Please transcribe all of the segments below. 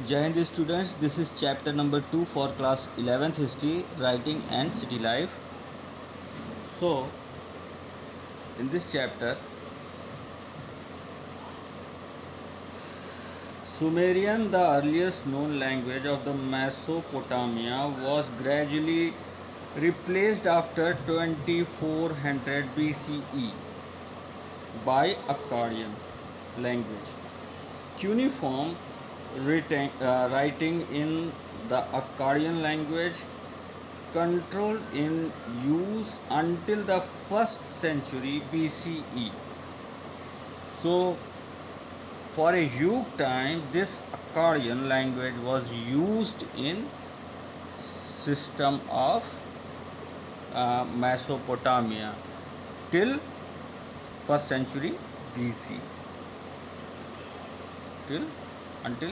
Jai Hind students, this is chapter number 2 for class 11th history, writing and city life. So, in this chapter, Sumerian, the earliest known language of the Mesopotamia, was gradually replaced after 2400 BCE by Akkadian language. Cuneiform writing in the Akkadian language controlled in use until the 1st century BCE. So, for a huge time, this Akkadian language was used in system of Mesopotamia till 1st century BC. Until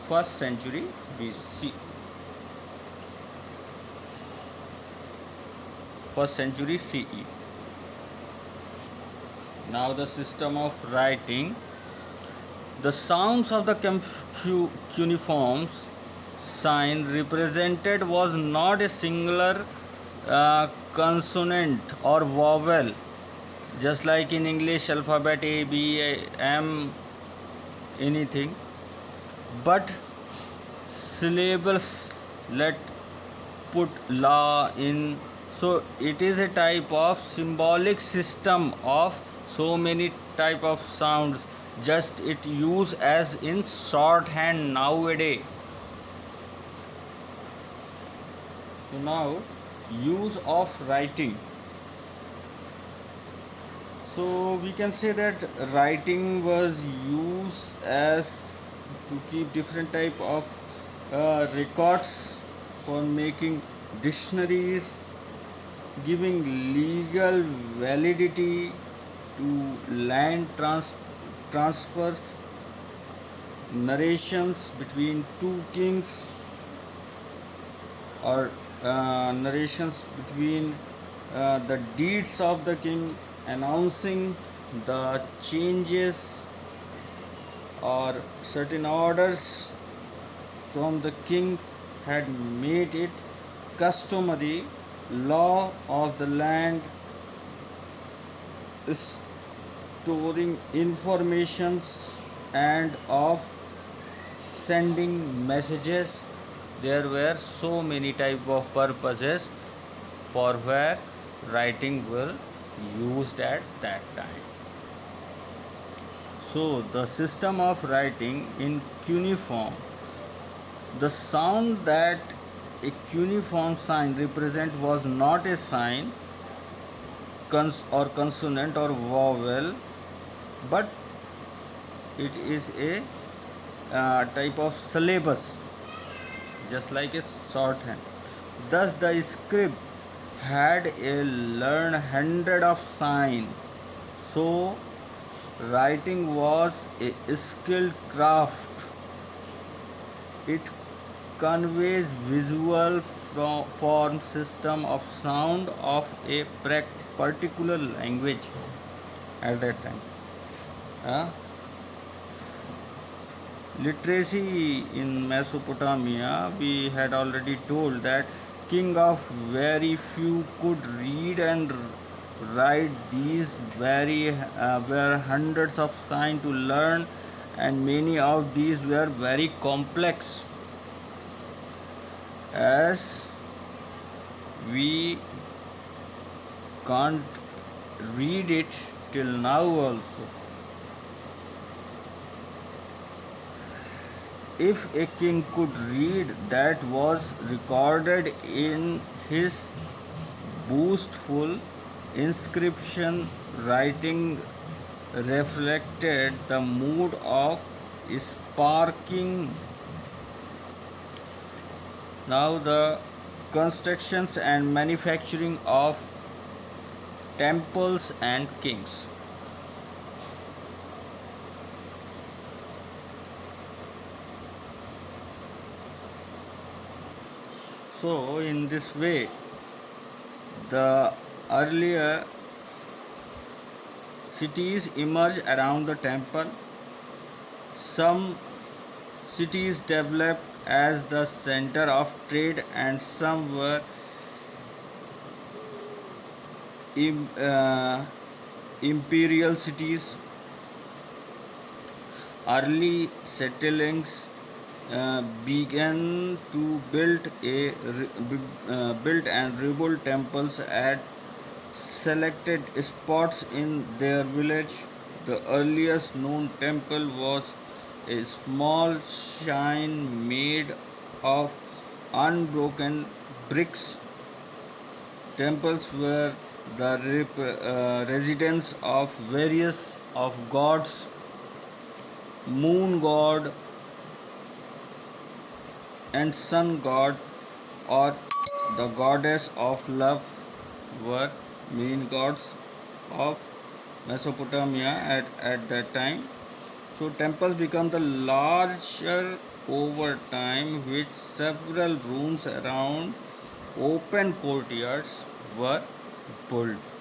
1st century BC. 1st century CE. Now the system of writing. The sounds of the cuneiform sign represented was not a singular consonant or vowel, just like in English alphabet A, B, M, anything, but syllables. Let put la in. So it is a type of symbolic system of so many type of sounds, just it use as in shorthand nowadays. So now use of writing. So we can say that writing was used as to keep different type of records, for making dictionaries, giving legal validity to land transfers, narrations between two kings, or narrations between the deeds of the king, announcing the changes or certain orders from the king had made it customary law of the land, storing informations and of sending messages. There were so many type of purposes for where writing were used at that time. So the system of writing in cuneiform, the sound that a cuneiform sign represent was not a sign or consonant or vowel, but it is a type of syllabus, just like a shorthand. Thus the scribe had a learned hundred of signs. So writing was a skilled craft. It conveys visual form system of sound of a particular language at that time. Literacy in Mesopotamia, we had already told that king of very few could read and write. These were hundreds of signs to learn, and many of these were very complex, as we can't read it till now also. If a king could read, that was recorded in his boastful inscription. Writing reflected the mood of sparking. Now the constructions and manufacturing of temples and kings. So in this way, the earlier cities emerged around the temple. Some cities developed as the center of trade, and some were im- uh, imperial cities. Early settlings began to build and rebuild temples at selected spots in their village. The earliest known temple was a small shrine made of unbroken bricks. Temples were the residence of various of gods, moon god and sun god, or the goddess of love, were main gods of Mesopotamia at that time. So temples become the larger over time, with several rooms around open courtyards were built.